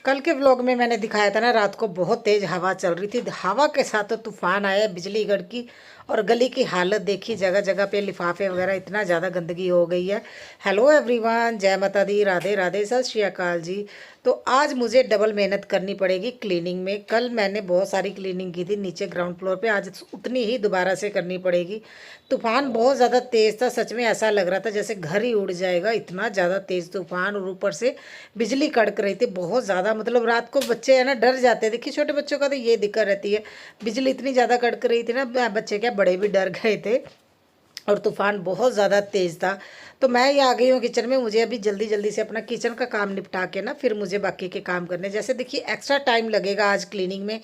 कल के व्लॉग में मैंने दिखाया था ना, रात को बहुत तेज हवा चल रही थी। हवा के साथ तो तूफान आया, बिजली गड़की और गली की हालत देखी। जगह जगह पे लिफाफे वगैरह, इतना ज़्यादा गंदगी हो गई है। हेलो एवरीवन, जय माता दी, राधे राधे, सत श्री अकाल जी। तो आज मुझे डबल मेहनत करनी पड़ेगी क्लीनिंग में। कल मैंने बहुत सारी क्लीनिंग की थी नीचे ग्राउंड फ्लोर पे, आज उतनी ही दोबारा से करनी पड़ेगी। तूफान बहुत ज़्यादा तेज़ था, सच में ऐसा लग रहा था जैसे घर ही उड़ जाएगा, इतना ज़्यादा तेज़ तूफान। और ऊपर से बिजली कड़क रही थी बहुत ज़्यादा। मतलब रात को बच्चे है ना डर जाते हैं। देखिए छोटे बच्चों का तो ये दिक्कत रहती है, बिजली इतनी ज़्यादा कड़क रही थी ना, बच्चे क्या बड़े भी डर गए थे। और तूफान बहुत ज़्यादा तेज़ था। तो मैं ये आ गई हूँ किचन में। मुझे अभी जल्दी जल्दी से अपना किचन का काम निपटा के ना फिर मुझे बाकी के काम करने। जैसे देखिए एक्स्ट्रा टाइम लगेगा आज क्लीनिंग में,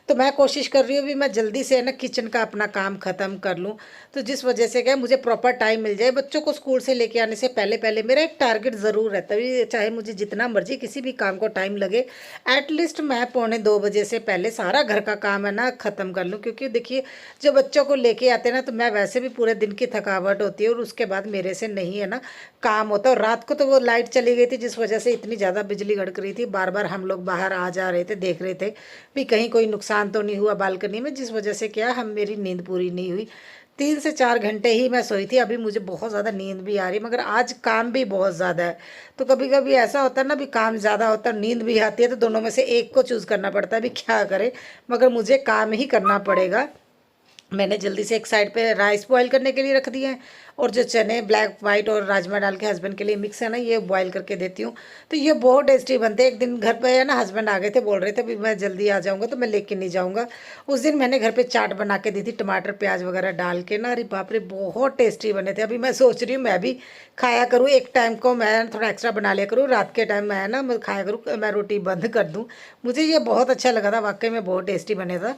तो मैं कोशिश कर रही हूँ भी मैं जल्दी से है ना किचन का अपना काम ख़त्म कर लूँ। तो जिस वजह से क्या मुझे प्रॉपर टाइम मिल जाए बच्चों को स्कूल से लेके आने से पहले पहले। मेरा एक टारगेट ज़रूर रहता है, चाहे मुझे जितना मर्जी किसी भी काम को टाइम लगे, एटलीस्ट मैं 1:45 से पहले सारा घर का काम है ना ख़त्म कर लूँ। क्योंकि देखिए जब बच्चों को लेके आते हैं ना, तो मैं वैसे भी पूरे दिन की थकावट होती है और उसके बाद मेरे से नहीं है ना काम होता। और रात को तो वो लाइट चली गई थी, जिस वजह से इतनी ज़्यादा बिजली कड़क रही थी। बार बार हम लोग बाहर आ जा रहे थे, देख रहे थे भी कहीं कोई नुकसान तो नहीं हुआ बालकनी में, जिस वजह से क्या हम मेरी नींद पूरी नहीं हुई। 3 से 4 घंटे ही मैं सोई थी। अभी मुझे बहुत ज़्यादा नींद भी आ रही, मगर आज काम भी बहुत ज़्यादा है। तो कभी कभी ऐसा होता है ना भी काम ज़्यादा होता है, नींद भी आती है, तो दोनों में से एक को चूज़ करना पड़ता है। भी क्या करें, मगर मुझे काम ही करना पड़ेगा। मैंने जल्दी से एक साइड पे राइस बॉईल करने के लिए रख दिए हैं, और जो चने ब्लैक वाइट और राजमा डाल के हस्बैंड के लिए मिक्स है ना, ये बॉईल करके देती हूँ। तो ये बहुत टेस्टी बनते हैं। एक दिन घर पे है ना हस्बैंड आ गए थे, बोल रहे थे भी मैं जल्दी आ जाऊँगा तो मैं लेके नहीं जाऊँगा। उस दिन मैंने घर पे चाट बना के दी थी, टमाटर प्याज वगैरह डाल के ना। अरे बाप रे, बहुत टेस्टी बने थे। अभी मैं सोच रही हूँ मैं भी खाया करूँ। एक टाइम को मैं थोड़ा एक्स्ट्रा बना लिया करूँ, रात के टाइम मैं ना मैं खाया करूँ, मैं रोटी बंद कर दूँ। मुझे ये बहुत अच्छा लगा था, वाकई में बहुत टेस्टी बने था।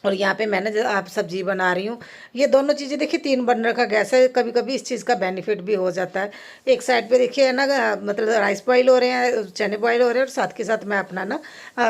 और यहाँ पे मैंने जो आप सब्जी बना रही हूँ, ये दोनों चीज़ें देखिए 3 बर्नर का गैस है। कभी कभी इस चीज़ का बेनिफिट भी हो जाता है। एक साइड पे देखिए है ना, मतलब राइस बॉईल हो रहे हैं, चने बॉईल हो रहे हैं, और साथ के साथ मैं अपना ना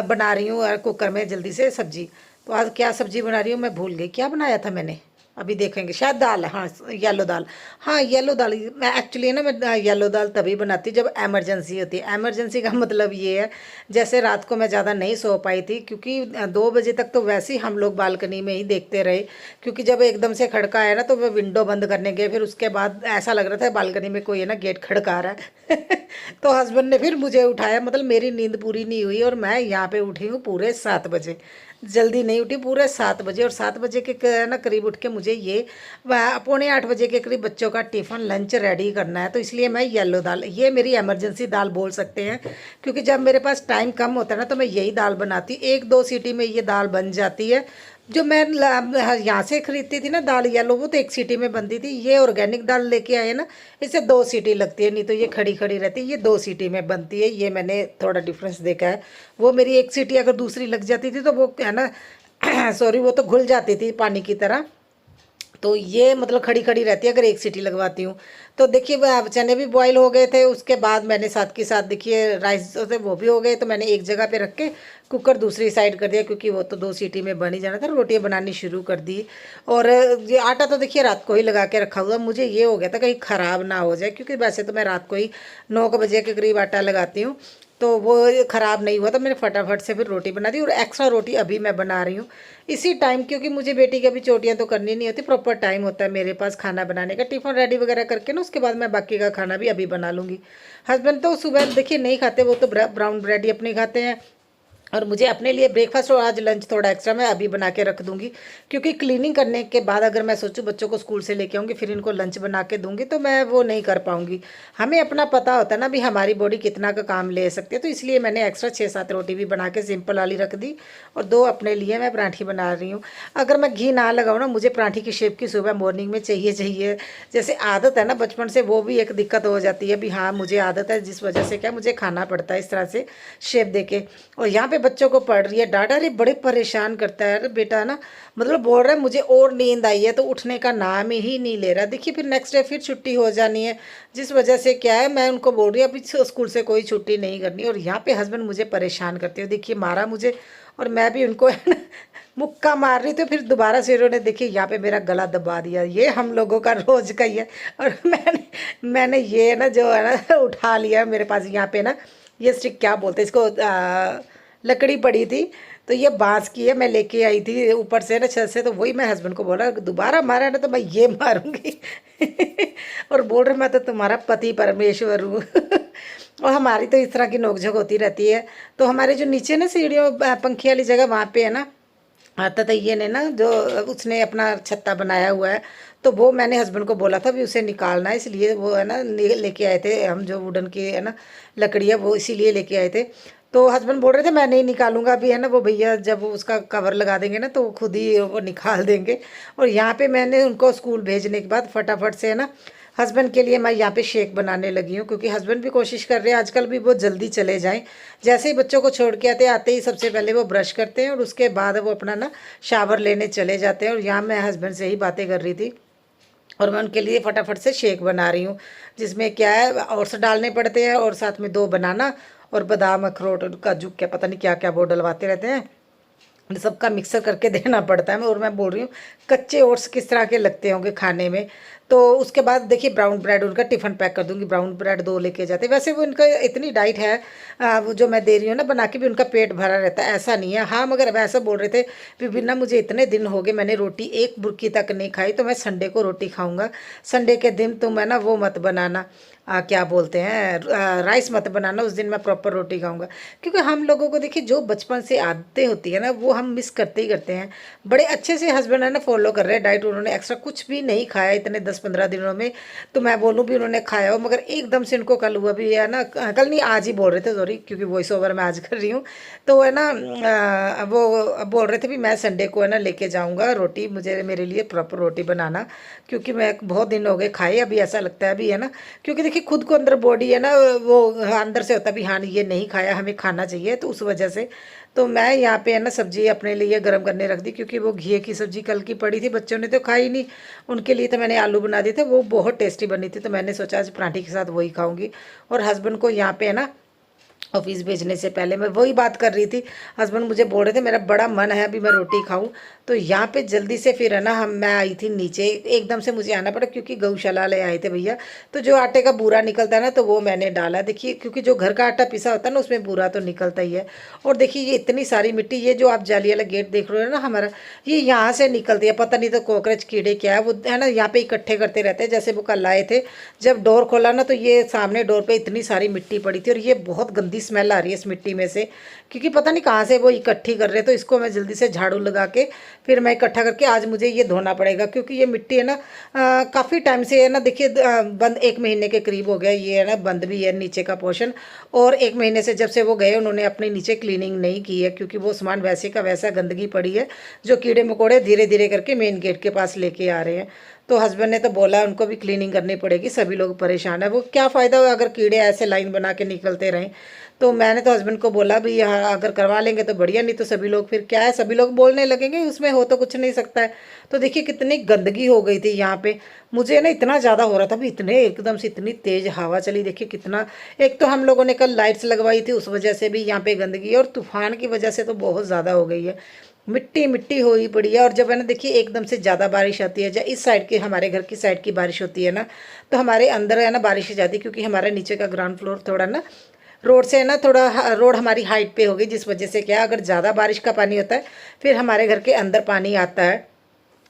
बना रही हूँ कुकर में जल्दी से सब्जी। तो आज क्या सब्जी बना रही हूँ मैं भूल गई, क्या बनाया था मैंने, अभी देखेंगे। शायद दाल है, हाँ येलो दाल। हाँ येलो दाल। मैं एक्चुअली ना मैं येलो दाल तभी बनाती जब एमरजेंसी होती है। एमरजेंसी का मतलब ये है, जैसे रात को मैं ज़्यादा नहीं सो पाई थी, क्योंकि 2 बजे तक तो वैसे ही हम लोग बालकनी में ही देखते रहे। क्योंकि जब एकदम से खड़का आया ना, तो मैं विंडो बंद करने गए, फिर उसके बाद ऐसा लग रहा था बालकनी में कोई है ना गेट खड़का रहा है। तो हस्बैंड ने फिर मुझे उठाया, मतलब मेरी नींद पूरी नहीं हुई, और मैं यहाँ पे उठी हूँ पूरे 7 बजे। जल्दी नहीं उठी, पूरे 7 बजे। और 7 बजे के ना करीब उठ के मुझे ये 7:45 के करीब बच्चों का टिफ़िन लंच रेडी करना है। तो इसलिए मैं येलो दाल, ये मेरी इमरजेंसी दाल बोल सकते हैं। क्योंकि जब मेरे पास टाइम कम होता है ना, तो मैं यही दाल बनाती, 1-2 सीटी में ये दाल बन जाती है। जो मैं यहाँ से खरीदती थी ना दाल येलो, वो तो 1 सीटी में बनती थी। ये ऑर्गेनिक दाल लेके आए ना, इससे 2 सीटी लगती है, नहीं तो ये खड़ी खड़ी रहती है, ये 2 सीटी में बनती है। ये मैंने थोड़ा डिफरेंस देखा है। वो मेरी 1 सीटी अगर दूसरी लग जाती थी तो वो क्या ना सॉरी, वो तो घुल जाती थी पानी की तरह। तो ये मतलब खड़ी खड़ी रहती है अगर 1 सीटी लगवाती हूँ। तो देखिए चने भी बॉईल हो गए थे, उसके बाद मैंने साथ के साथ देखिए राइस थे वो भी हो गए। तो मैंने एक जगह पे रख के कुकर दूसरी साइड कर दिया, क्योंकि वो तो 2 सीटी में बन ही जाना था। रोटियां बनानी शुरू कर दी। और ये आटा तो देखिए रात को ही लगा के रखा हुआ, मुझे ये हो गया था कहीं ख़राब ना हो जाए, क्योंकि वैसे तो मैं रात को ही 9 बजे के करीब आटा लगाती हूँ। तो वो ख़राब नहीं हुआ, तो मैंने फटाफट से फिर रोटी बना दी। और एक्स्ट्रा रोटी अभी मैं बना रही हूँ इसी टाइम, क्योंकि मुझे बेटी की अभी चोटियाँ तो करनी नहीं होती, प्रॉपर टाइम होता है मेरे पास खाना बनाने का। टिफ़िन रेडी वगैरह करके ना उसके बाद मैं बाकी का खाना भी अभी बना लूँगी। हस्बैंड तो सुबह देखिए नहीं खाते, वो तो ब्राउन ब्रेड ही अपनी खाते हैं। और मुझे अपने लिए ब्रेकफास्ट और आज लंच थोड़ा एक्स्ट्रा मैं अभी बना के रख दूंगी। क्योंकि क्लीनिंग करने के बाद अगर मैं सोचूं बच्चों को स्कूल से लेके आऊँगी फिर इनको लंच बना के दूंगी, तो मैं वो नहीं कर पाऊंगी। हमें अपना पता होता है ना भी हमारी बॉडी कितना का काम ले सकती है। तो इसलिए मैंने एक्स्ट्रा 6-7 रोटी भी बना के सिंपल वाली रख दी, और 2 अपने लिए मैं पराठी बना रही हूँ। अगर मैं घी ना लगाऊँ ना, मुझे पराठी की शेप की सुबह मॉर्निंग में चाहिए चाहिए। जैसे आदत है ना बचपन से, वो भी एक दिक्कत हो जाती है भी हाँ मुझे आदत है, जिस वजह से क्या मुझे खाना पड़ता है इस तरह से शेप दे के। और यहाँ पे बच्चों को पढ़ रही है डांटा, अरे बड़े परेशान करता है। अरे बेटा ना, मतलब बोल रहा है मुझे और नींद आई है, तो उठने का नाम ही नहीं ले रहा। देखिए फिर नेक्स्ट डे फिर छुट्टी हो जानी है, जिस वजह से क्या है मैं उनको बोल रही हूँ अभी स्कूल से कोई छुट्टी नहीं करनी। और यहाँ पे हस्बैंड मुझे परेशान करते हो, देखिए मारा मुझे, और मैं भी उनको है ना मुक्का मार रही, तो फिर दोबारा से उन्होंने देखिए यहाँ पे मेरा गला दबा दिया। ये हम लोगों का रोज का ही है। और मैंने ये ना जो है ना उठा लिया मेरे पास यहाँ पे ना ये स्टिक क्या बोलते हैं इसको, लकड़ी पड़ी थी, तो ये बांस की है, मैं लेके आई थी ऊपर से ना छत से, तो वही मैं हस्बैंड को बोला दोबारा मारा ना तो मैं ये मारूंगी। और बोल रहे मैं तो तुम्हारा पति परमेश्वर हूँ। और हमारी तो इस तरह की नोकझोंक होती रहती है। तो हमारे जो नीचे ना सीढ़ियों पंखी वाली जगह वहाँ पे है ना, ततैये ने ना जो उसने अपना छत्ता बनाया हुआ है, तो वो मैंने हस्बैंड को बोला था भी उसे निकालना है, इसलिए वो है ना लेके आए थे हम, जो वुडन की है ना लकड़ी है वो इसीलिए लेके आए थे। तो हस्बैंड बोल रहे थे मैं नहीं निकालूंगा अभी, है ना वो भैया जब वो उसका कवर लगा देंगे ना तो वो खुद ही वो निकाल देंगे। और यहाँ पे मैंने उनको स्कूल भेजने के बाद फटाफट से है ना हस्बैंड के लिए मैं यहाँ पे शेक बनाने लगी हूँ, क्योंकि हस्बैंड भी कोशिश कर रहे हैं आजकल भी वो जल्दी चले जाएं। जैसे ही बच्चों को छोड़ के आते ही सबसे पहले वो ब्रश करते हैं और उसके बाद वो अपना ना शावर लेने चले जाते हैं। और यहाँ मैं हस्बैंड से ही बातें कर रही थी और मैं उनके लिए फटाफट से शेक बना रही हूँ, जिसमें क्या है ओट्स डालने पड़ते हैं और साथ में 2 बनाना और बादाम अखरोट काजू क्या पता नहीं क्या क्या वो डलवाते रहते हैं, सबका मिक्सर करके देना पड़ता है। और मैं बोल रही हूँ कच्चे ओट्स किस तरह के लगते होंगे खाने में। तो उसके बाद देखिए ब्राउन ब्रेड उनका टिफ़िन पैक कर दूंगी, ब्राउन ब्रेड 2 लेके जाते, वैसे वो इनका इतनी डाइट है, वो जो मैं दे रही हूँ ना बना के भी उनका पेट भरा रहता है, ऐसा नहीं है। हाँ मगर वैसा बोल रहे थे विभिन्ना मुझे इतने दिन हो गए मैंने रोटी एक बुर्की तक नहीं खाई, तो मैं संडे को रोटी खाऊंगा, संडे के दिन तुम है ना वो मत बनाना, क्या बोलते हैं राइस मत बनाना, उस दिन मैं प्रॉपर रोटी खाऊंगा। क्योंकि हम लोगों को देखिए जो बचपन से आदतें होती है ना वो हम मिस करते ही करते हैं। बड़े अच्छे से हस्बैंड है ना फॉलो कर रहे हैं डाइट, उन्होंने एक्स्ट्रा कुछ भी नहीं खाया इतने 10-15 दिनों में, तो मैं बोलूँ भी उन्होंने खाया हो, मगर एकदम से उनको कल हुआ भी है ना, कल नहीं आज ही बोल रहे थे सॉरी, क्योंकि वॉइस ओवर मैं आज कर रही हूँ। तो है ना वो बोल रहे थे भी मैं संडे को है ना लेके जाऊँगा रोटी, मुझे मेरे लिए प्रॉपर रोटी बनाना, क्योंकि मैं बहुत दिन हो गए खाए, अभी ऐसा लगता है अभी है ना, क्योंकि देखिए खुद को अंदर बॉडी है ना वो अंदर से होता है भी हाँ ये नहीं खाया हमें खाना चाहिए, तो उस वजह से तो मैं यहाँ पे है ना सब्जी अपने लिए गर्म करने रख दी, क्योंकि वो घी की सब्जी कल की पड़ी थी, बच्चों ने तो खाई नहीं, उनके लिए तो मैंने आलू बना दिए थे, वो बहुत टेस्टी बनी थी, तो मैंने सोचा आज पराठे के साथ वही खाऊंगी। और हस्बैंड को यहाँ पे है ना ऑफिस भेजने से पहले मैं वही बात कर रही थी, हस्बैंड मुझे बोल रहे थे मेरा बड़ा मन है अभी मैं रोटी खाऊं, तो यहाँ पे जल्दी से फिर है ना मैं आई थी नीचे, एकदम से मुझे आना पड़ा क्योंकि गौशाला ले आए थे भैया, तो जो आटे का बूरा निकलता है ना तो वो मैंने डाला, देखिए क्योंकि जो घर का आटा पिसा होता है ना उसमें बूरा तो निकलता ही है। और देखिए ये इतनी सारी मिट्टी, ये जो आप जाली वाला गेट देख रहे हो ना हमारा, ये यहाँ से निकलती है, पता नहीं तो कॉकरोच कीड़े क्या है वो है ना यहाँ पे इकट्ठे करते रहते हैं। जैसे वो कल आए थे जब डोर खोला ना तो ये सामने डोर पे इतनी सारी मिट्टी पड़ी थी और ये बहुत गंदी स्मेल आ रही है इस मिट्टी में से, क्योंकि पता नहीं कहाँ से वो इकट्ठी कर रहे हैं। तो इसको मैं जल्दी से झाड़ू लगा के फिर मैं इकट्ठा करके आज मुझे ये धोना पड़ेगा, क्योंकि ये मिट्टी है ना काफ़ी टाइम से है ना, देखिए बंद 1 महीने के करीब हो गया ये है ना, बंद भी है नीचे का पोर्शन, और 1 महीने से जब से वो गए उन्होंने अपने नीचे क्लीनिंग नहीं की है, क्योंकि वो सामान वैसे का वैसा गंदगी पड़ी है, जो कीड़े मकोड़े धीरे धीरे करके मेन गेट के पास लेके आ रहे हैं। तो हस्बैंड ने तो बोला उनको भी क्लीनिंग करनी पड़ेगी, सभी लोग परेशान है, वो क्या फ़ायदा हो अगर कीड़े ऐसे लाइन बना के निकलते रहें। तो मैंने तो हस्बैंड को बोला भी यहाँ अगर करवा लेंगे तो बढ़िया, नहीं तो सभी लोग फिर क्या है सभी लोग बोलने लगेंगे उसमें हो तो कुछ नहीं सकता है। तो देखिए कितनी गंदगी हो गई थी यहाँ पे, मुझे ना इतना ज़्यादा हो रहा था भी, इतने एकदम से इतनी तेज़ हवा चली, देखिए कितना, एक तो हम लोगों ने कल लाइट्स लगवाई थी उस वजह से भी यहाँ पे गंदगी है, और तूफान की वजह से तो बहुत ज़्यादा हो गई है, मिट्टी मिट्टी हो ही पड़ी है। और जब है ना देखिए एकदम से ज़्यादा बारिश आती है, या इस साइड की हमारे घर की साइड की बारिश होती है ना, तो हमारे अंदर है ना बारिश हो जाती है, क्योंकि हमारा नीचे का ग्राउंड फ्लोर थोड़ा ना रोड से है ना, थोड़ा रोड हमारी हाइट पे हो गई, जिस वजह से क्या अगर ज़्यादा बारिश का पानी होता है फिर हमारे घर के अंदर पानी आता है।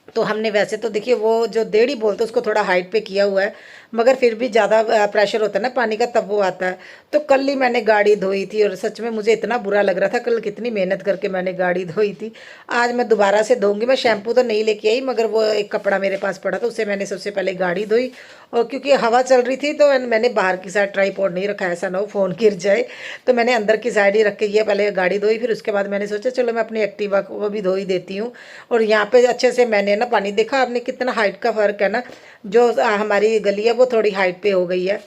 तो हमने वैसे तो देखिए वो जो देड़ी बोलते हैं उसको थोड़ा हाइट पे किया हुआ है, मगर फिर भी ज़्यादा प्रेशर होता है ना पानी का तब वो आता है। तो कल ही मैंने गाड़ी धोई थी और सच में मुझे इतना बुरा लग रहा था, कल कितनी मेहनत करके मैंने गाड़ी धोई थी, आज मैं दोबारा से धोऊंगी। मैं शैम्पू तो नहीं लेके आई, मगर वो एक कपड़ा मेरे पास पड़ा था उससे मैंने सबसे पहले गाड़ी धोई, और क्योंकि हवा चल रही थी तो मैंने बाहर की साइड ट्राईपॉड नहीं रखा, ऐसा ना हो फ़ोन गिर जाए, तो मैंने अंदर की साइड ही रख के ये पहले गाड़ी धोई, फिर उसके बाद मैंने सोचा चलो मैं अपनी एक्टिवा को भी धो ही देती हूँ। और यहाँ पे अच्छे से मैंने ना पानी देखा, आपने कितना हाइट का फ़र्क है ना, जो हमारी गली है वो थोड़ी हाइट पे हो गई है,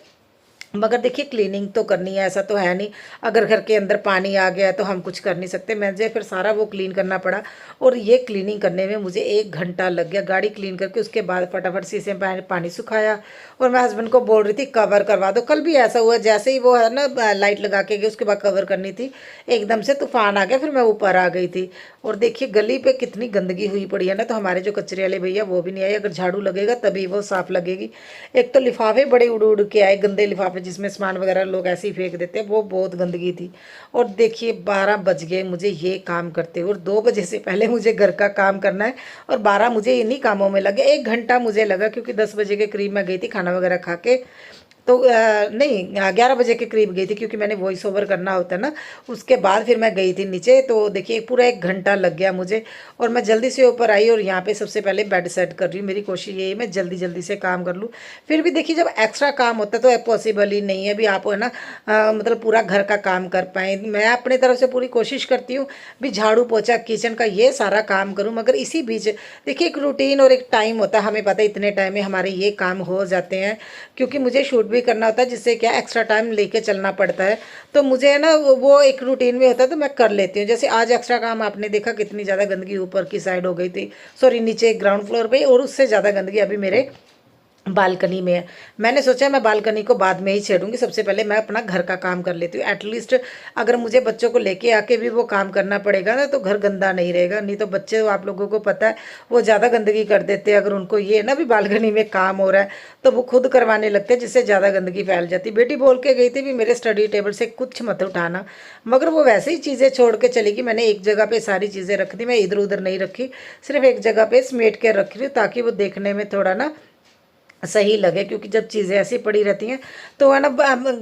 मगर देखिए क्लीनिंग तो करनी है, ऐसा तो है नहीं अगर घर के अंदर पानी आ गया तो हम कुछ कर नहीं सकते। मुझे फिर सारा वो क्लीन करना पड़ा, और ये क्लीनिंग करने में मुझे 1 घंटा लग गया, गाड़ी क्लीन करके उसके बाद फटाफट शीशे में पानी सुखाया, और मैं हस्बैंड को बोल रही थी कवर करवा दो। कल भी ऐसा हुआ, जैसे ही वो है ना लाइट लगा के गई उसके बाद कवर करनी थी, एकदम से तूफान आ गया, फिर मैं ऊपर आ गई थी। और देखिए गली पे कितनी गंदगी हुई पड़ी है ना, तो हमारे जो कचरे वाले भैया वो भी नहीं आए, अगर झाड़ू लगेगा तभी वो साफ़ लगेगी। एक तो लिफाफे बड़े उड़ उड़ के आए, गंदे लिफाफे जिसमें सामान वगैरह लोग ऐसे ही फेंक देते हैं, वो बहुत गंदगी थी। और देखिए 12 बज गए मुझे ये काम करते हुए, और 2 बजे से पहले मुझे घर का काम करना है, और 12 मुझे इन्हीं कामों में लगे। 1 घंटा मुझे लगा, क्योंकि 10 बजे के करीब मैं गई थी खाना वगैरह खा के। तो नहीं, 11 बजे के करीब गई थी, क्योंकि मैंने वॉइस ओवर करना होता है ना। उसके बाद फिर मैं गई थी नीचे, तो देखिए पूरा 1 घंटा लग गया मुझे। और मैं जल्दी से ऊपर आई, और यहाँ पे सबसे पहले बेड सेट कर रही हूँ। मेरी कोशिश यही है मैं जल्दी जल्दी से काम कर लूँ। फिर भी देखिए जब एक्स्ट्रा काम होता है तो पॉसिबल ही नहीं है भी आप है ना मतलब पूरा घर का काम कर पाएँ। मैं अपनी तरफ से पूरी कोशिश करती हूँ भी झाड़ू पोछा किचन का ये सारा काम करूँ, मगर इसी बीच देखिए एक रूटीन और एक टाइम होता है, हमें पता है इतने टाइम में हमारे ये काम हो जाते हैं, क्योंकि मुझे शूट भी करना होता है, जिससे क्या एक्स्ट्रा टाइम लेके चलना पड़ता है। तो मुझे है ना वो एक रूटीन में होता है, तो मैं कर लेती हूँ। जैसे आज एक्स्ट्रा काम आपने देखा, कितनी ज़्यादा गंदगी ऊपर की साइड हो गई थी, सॉरी नीचे ग्राउंड फ्लोर पे, और उससे ज़्यादा गंदगी अभी मेरे बालकनी में है। मैंने सोचा मैं बालकनी को बाद में ही छेड़ूंगी, सबसे पहले मैं अपना घर का काम कर लेती हूँ। एटलीस्ट अगर मुझे बच्चों को लेके आके भी वो काम करना पड़ेगा ना, तो घर गंदा नहीं रहेगा। नहीं तो बच्चे, आप लोगों को पता है, वो ज़्यादा गंदगी कर देते हैं। अगर उनको ये ना भी बालकनी में काम हो रहा है, तो वो खुद करवाने लगते हैं, जिससे ज़्यादा गंदगी फैल जाती। बेटी बोल के गई थी भी मेरे स्टडी टेबल से कुछ मत उठाना, मगर वो वैसे ही चीज़ें छोड़ के चली गई। मैंने एक जगह पे सारी चीज़ें रख दी, मैं इधर उधर नहीं रखी, सिर्फ एक जगह पे समेट के रख रही हूँ, ताकि वो देखने में थोड़ा ना सही लगे। क्योंकि जब चीज़ें ऐसी पड़ी रहती हैं तो है ना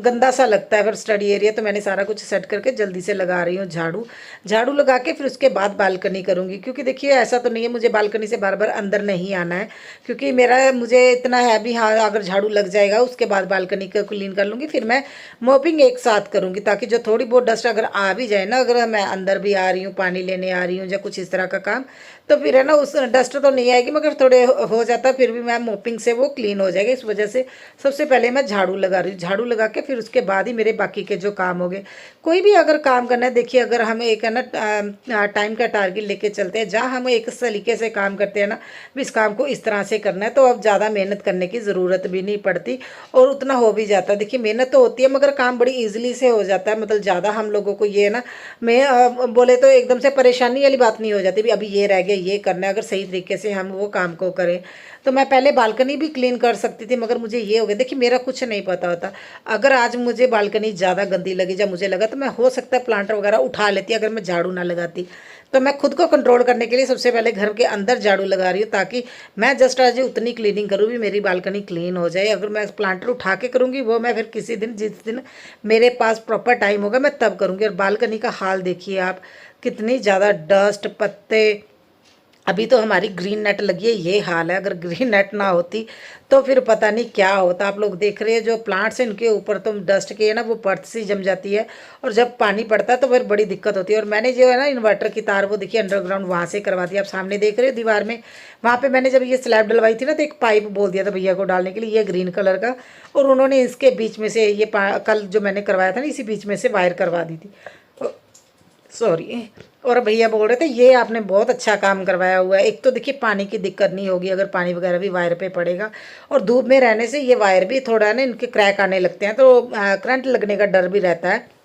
गंदा सा लगता है फिर स्टडी एरिया। तो मैंने सारा कुछ सेट करके जल्दी से लगा रही हूँ झाड़ू। झाड़ू लगा के फिर उसके बाद बालकनी करूँगी, क्योंकि देखिए ऐसा तो नहीं है मुझे बालकनी से बार बार अंदर नहीं आना है, क्योंकि मेरा मुझे इतना है भी, हाँ अगर झाड़ू लग जाएगा उसके बाद बालकनी को क्लीन कर लूँगी, फिर मैं मोपिंग एक साथ करूँगी, ताकि जो थोड़ी बहुत डस्ट अगर आ भी जाए ना, अगर मैं अंदर भी आ रही हूँ, पानी लेने आ रही हूँ या कुछ इस तरह का काम, तो फिर है ना उस डस्ट तो नहीं आएगी, मगर थोड़े हो जाता, फिर भी मैं मोपिंग से वो क्लीन हो जाएगा। इस वजह से सबसे पहले मैं झाड़ू लगा रही हूँ। झाड़ू लगा के फिर उसके बाद ही मेरे बाकी के जो काम हो गए। कोई भी अगर काम करना है, देखिए अगर हम एक है ना टाइम का टारगेट लेके चलते हैं, जहाँ हम एक तरीके से काम करते हैं ना, इस काम को इस तरह से करना है, तो अब ज़्यादा मेहनत करने की ज़रूरत भी नहीं पड़ती, और उतना हो भी जाता है। देखिए मेहनत तो होती है, मगर काम बड़ी ईजिली से हो जाता है। मतलब ज़्यादा हम लोगों को ये ना, मैं बोले तो एकदम से परेशानी वाली बात नहीं हो जाती भी अभी ये रह गया, ये करना है। अगर सही तरीके से हम वो काम को करें, तो मैं पहले बालकनी भी क्लीन कर सकती थी, मगर मुझे ये हो गया। देखिए मेरा कुछ नहीं पता होता, अगर आज मुझे बालकनी ज़्यादा गंदी लगी, जब मुझे लगा, तो मैं हो सकता है प्लांटर वगैरह उठा लेती अगर मैं झाड़ू ना लगाती। तो मैं खुद को कंट्रोल करने के लिए सबसे पहले घर के अंदर झाड़ू लगा रही हूँ, ताकि मैं जस्ट आज उतनी क्लीनिंग करूँ भी मेरी बालकनी क्लीन हो जाए। अगर मैं प्लांटर उठा के करूँगी, वो मैं फिर किसी दिन, जिस दिन मेरे पास प्रॉपर टाइम होगा, मैं तब करूँगी। और बालकनी का हाल देखिए आप, कितनी ज़्यादा डस्ट, पत्ते। अभी तो हमारी ग्रीन नेट लगी है, ये हाल है। अगर ग्रीन नेट ना होती तो फिर पता नहीं क्या होता। आप लोग देख रहे हैं जो प्लांट्स हैं, इनके ऊपर तो डस्ट के है ना वो परत सी जम जाती है, और जब पानी पड़ता है तो फिर बड़ी दिक्कत होती है। और मैंने जो है ना इन्वर्टर की तार, वो देखिए अंडरग्राउंड वहाँ से करवा दिया। आप सामने देख रहे हो दीवार में, वहाँ पे मैंने जब ये स्लैब डलवाई थी ना, तो एक पाइप बोल दिया था भैया को डालने के लिए, ये ग्रीन कलर का, और उन्होंने इसके बीच में से ये कल जो मैंने करवाया था ना, इसी बीच में से वायर करवा दी थी, सॉरी। और भैया बोल रहे थे ये आपने बहुत अच्छा काम करवाया हुआ है। एक तो देखिए पानी की दिक्कत नहीं होगी, अगर पानी वगैरह भी वायर पे पड़ेगा, और धूप में रहने से ये वायर भी थोड़ा ना इनके क्रैक आने लगते हैं, तो करंट लगने का डर भी रहता है।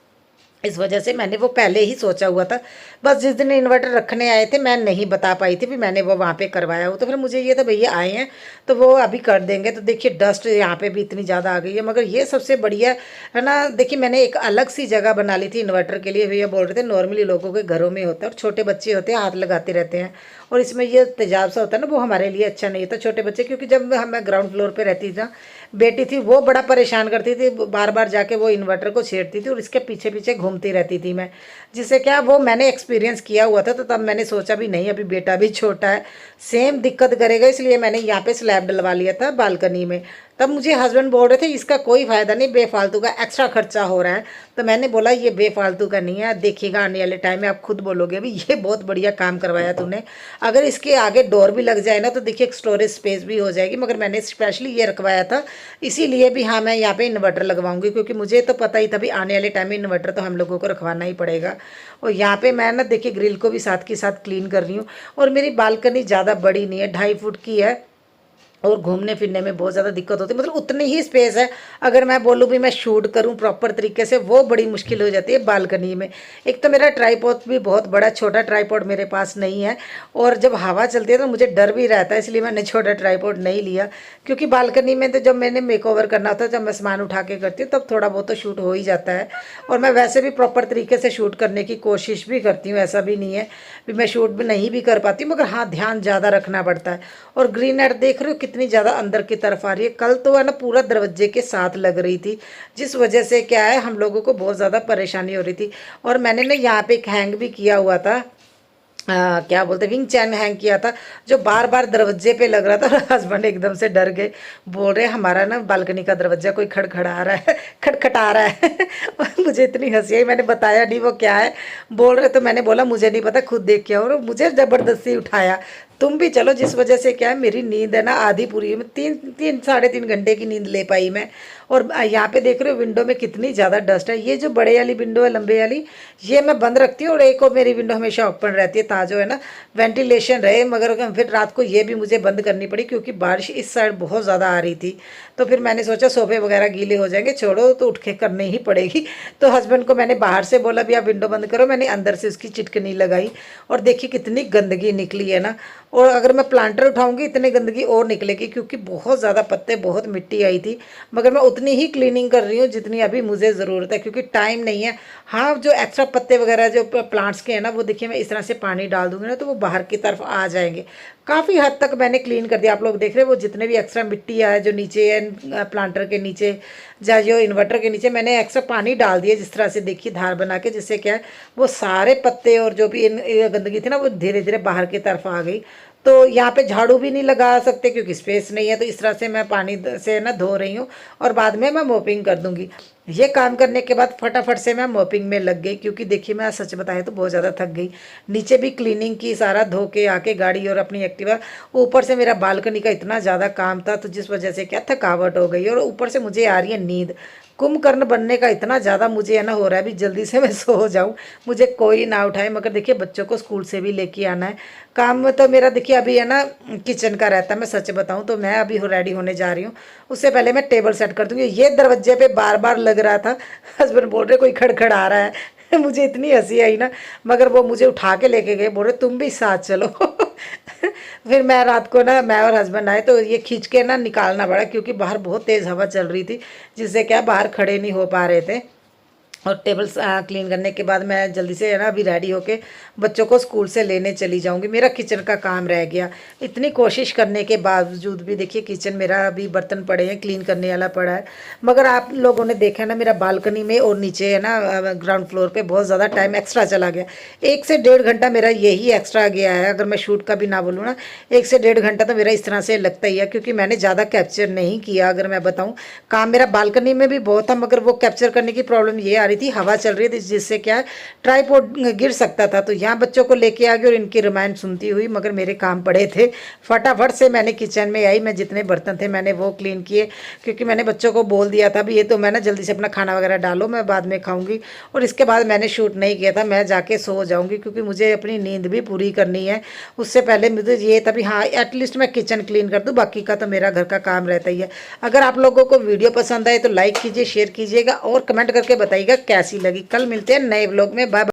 इस वजह से मैंने वो पहले ही सोचा हुआ था। बस जिस दिन इन्वर्टर रखने आए थे, मैं नहीं बता पाई थी भी मैंने वो वहाँ पे करवाया हो, तो फिर मुझे ये था भैया आए हैं तो वो अभी कर देंगे। तो देखिए डस्ट यहाँ पे भी इतनी ज़्यादा आ गई है, मगर ये सबसे बढ़िया है ना। देखिए मैंने एक अलग सी जगह बना ली थी इन्वर्टर के लिए। भैया बोल रहे थे नॉर्मली लोगों के घरों में होता है, और छोटे बच्चे होते हैं हाथ लगाते रहते हैं, और इसमें ये तेजाब सा होता है ना, वो हमारे लिए अच्छा नहीं होता छोटे बच्चे। क्योंकि जब मैं ग्राउंड फ्लोर पर रहती थी ना, बेटी थी वो बड़ा परेशान करती थी, बार बार जाके वो इन्वर्टर को छेड़ती थी, और इसके पीछे पीछे घूमती रहती थी मैं, जिससे क्या वो मैंने एक्सपीरियंस किया हुआ था। तो तब मैंने सोचा भी नहीं, अभी बेटा भी छोटा है, सेम दिक्कत करेगा, इसलिए मैंने यहाँ पे स्लैब डलवा लिया था बालकनी में। तब मुझे हस्बैंड बोल रहे थे इसका कोई फ़ायदा नहीं, बेफालतू का एक्स्ट्रा खर्चा हो रहा है। तो मैंने बोला ये बेफालतू का नहीं है, देखिएगा आने वाले टाइम में आप खुद बोलोगे अभी ये बहुत बढ़िया काम करवाया तूने। अगर इसके आगे डोर भी लग जाए ना, तो देखिए एक स्टोरेज स्पेस भी हो जाएगी। मगर मैंने स्पेशली ये रखवाया था इसीलिए भी, हाँ मैं यहाँ पे इन्वर्टर लगवाऊंगी, क्योंकि मुझे तो पता ही था भी आने वाले टाइम में इन्वर्टर तो हम लोगों को रखवाना ही पड़ेगा। और यहाँ पे मैं ना देखिए ग्रिल को भी साथ के साथ क्लीन कर रही हूँ। और मेरी बालकनी ज़्यादा बड़ी नहीं है, 2.5 फुट की है, और घूमने फिरने में बहुत ज़्यादा दिक्कत होती है, मतलब उतनी ही स्पेस है। अगर मैं बोलूँ भी मैं शूट करूँ प्रॉपर तरीके से, वो बड़ी मुश्किल हो जाती है बालकनी में। एक तो मेरा ट्राईपॉड भी बहुत बड़ा, छोटा ट्राईपॉड मेरे पास नहीं है, और जब हवा चलती है तो मुझे डर भी रहता है, इसलिए मैंने छोटा ट्राईपॉड नहीं लिया। क्योंकि बालकनी में तो जब मैंने मेकओवर करना होता है, जब मैं सामान उठा के करती हूँ, तब थोड़ा बहुत तो शूट हो ही जाता है। और मैं वैसे भी प्रॉपर तरीके से शूट करने की कोशिश भी करती हूँ, ऐसा भी नहीं है भी मैं शूट भी नहीं भी कर पाती हूँ, मगर हाँ ध्यान ज़्यादा रखना पड़ता है। और ग्रीन नेट देख रहे हो कितनी ज़्यादा अंदर की तरफ आ रही है, कल तो है ना पूरा दरवाजे के साथ लग रही थी, जिस वजह से क्या है हम लोगों को बहुत ज़्यादा परेशानी हो रही थी। और मैंने ना यहाँ पे एक हैंग भी किया हुआ था, क्या बोलते विंग चैन हैंग किया था, जो बार बार दरवाजे पे लग रहा था। और हस्बैंड एकदम से डर गए, बोल रहे हमारा ना बालकनी का दरवाजा कोई खड़खड़ा रहा है, खटखटा रहा है। और मुझे इतनी हंसी आई, मैंने बताया नहीं वो क्या है। बोल रहे तो मैंने बोला मुझे नहीं पता, खुद देख के आओ। और मुझे ज़बरदस्ती उठाया, तुम भी चलो, जिस वजह से क्या है मेरी नींद है ना आधी पूरी है, मैं 3-3 साढ़े 3 घंटे की नींद ले पाई मैं। और यहाँ पे देख रहे हो विंडो में कितनी ज़्यादा डस्ट है। ये जो बड़े वाली विंडो है, लंबे वाली, ये मैं बंद रखती हूँ, और एक और मेरी विंडो हमेशा ओपन रहती है, ताज़ो है ना, वेंटिलेशन रहे। मगर फिर रात को ये भी मुझे बंद करनी पड़ी, क्योंकि बारिश इस साइड बहुत ज़्यादा आ रही थी। तो फिर मैंने सोचा सोफे वगैरह गीले हो जाएंगे, छोड़ो तो उठ के करनी ही पड़ेगी। तो हस्बैंड को मैंने बाहर से बोला भी आप विंडो बंद करो, मैंने अंदर से उसकी चिटकनी लगाई। और देखिए कितनी गंदगी निकली है ना। और अगर मैं प्लांटर उठाऊंगी इतनी गंदगी और निकलेगी, क्योंकि बहुत ज़्यादा पत्ते, बहुत मिट्टी आई थी। मगर मैं उतनी ही क्लीनिंग कर रही हूँ जितनी अभी मुझे ज़रूरत है, क्योंकि टाइम नहीं है। हाँ, जो एक्स्ट्रा पत्ते वगैरह जो प्लांट्स के हैं ना, वो देखिए मैं इस तरह से पानी डाल दूंगी ना, तो वो बाहर की तरफ आ जाएंगे। काफ़ी हद तक मैंने क्लीन कर दिया, आप लोग देख रहे हैं वो जितने भी एक्स्ट्रा मिट्टी है जो नीचे है प्लांटर के नीचे, या जो इन्वर्टर के नीचे, मैंने एक्स्ट्रा पानी डाल दिया जिस तरह से देखिए धार बना के, जिससे क्या है वो सारे पत्ते और जो भी गंदगी थी ना, वो धीरे धीरे बाहर की तरफ आ गई। तो यहाँ पे झाड़ू भी नहीं लगा सकते क्योंकि स्पेस नहीं है, तो इस तरह से मैं पानी से ना धो रही हूँ, और बाद में मैं मोपिंग कर दूंगी। ये काम करने के बाद फटाफट से मैं मोपिंग में लग गई, क्योंकि देखिए मैं सच बताएं तो बहुत ज़्यादा थक गई। नीचे भी क्लीनिंग की, सारा धो के आके गाड़ी और अपनी एक्टिवा, ऊपर से मेरा बालकनी का इतना ज़्यादा काम था, तो जिस वजह से क्या थकावट हो गई, और ऊपर से मुझे आ रही है नींद। कुंभकर्ण बनने का इतना ज़्यादा मुझे है ना हो रहा है भी जल्दी से मैं सो जाऊं, मुझे कोई ना उठाए। मगर देखिए बच्चों को स्कूल से भी लेके आना है, काम में तो मेरा देखिए अभी है ना किचन का रहता है। मैं सच बताऊं तो मैं अभी रेडी होने जा रही हूँ, उससे पहले मैं टेबल सेट कर दूंगी। ये दरवाजे पे बार बार लग रहा था, हस्बैंड बोल रहे कोई खड़खड़ा रहा है। मुझे इतनी हंसी आई ना, मगर वो मुझे उठा के लेके गए, बोल रहे तुम भी साथ चलो। फिर मैं रात को ना, मैं और हस्बैंड आए तो ये खींच के ना निकालना पड़ा, क्योंकि बाहर बहुत तेज़ हवा चल रही थी, जिससे क्या बाहर खड़े नहीं हो पा रहे थे। और टेबल क्लीन करने के बाद मैं जल्दी से है ना अभी रेडी होके बच्चों को स्कूल से लेने चली जाऊंगी। मेरा किचन का काम रह गया, इतनी कोशिश करने के बावजूद भी देखिए किचन मेरा अभी बर्तन पड़े हैं, क्लीन करने वाला पड़ा है। मगर आप लोगों ने देखा ना मेरा बालकनी में और नीचे है ना ग्राउंड फ्लोर पे बहुत ज़्यादा टाइम एक्स्ट्रा चला गया। 1 से 1.5 घंटा मेरा यही एक्स्ट्रा गया है। अगर मैं शूट का भी ना बोलूँ ना, 1 से 1.5 घंटा तो मेरा इस तरह से लगता ही है, क्योंकि मैंने ज़्यादा कैप्चर नहीं किया। अगर मैं बताऊँ, काम मेरा बालकनी में भी बहुत था, मगर वो कैप्चर करने की प्रॉब्लम ये आ रही थी, हवा चल रही थी, जिससे क्या है ट्राइपॉड गिर सकता था। तो यहाँ बच्चों को लेके आ गई और इनकी रामायण सुनती हुई, मगर मेरे काम पड़े थे। फटाफट से मैंने किचन में आई, मैं जितने बर्तन थे मैंने वो क्लीन किए, क्योंकि मैंने बच्चों को बोल दिया था भी ये तो मैं ना जल्दी से अपना खाना वगैरह डालो, मैं बाद में खाऊंगी। और इसके बाद मैंने शूट नहीं किया था, मैं जाके सो जाऊंगी, क्योंकि मुझे अपनी नींद भी पूरी करनी है। उससे पहले मुझे ये था भी हाँ एटलीस्ट मैं किचन क्लीन कर दूँ, बाकी का तो मेरा घर का काम रहता ही है। अगर आप लोगों को वीडियो पसंद आए तो लाइक कीजिए, शेयर कीजिएगा, और कमेंट करके बताइएगा कैसी लगी। कल मिलते हैं नए व्लॉग में, बाय।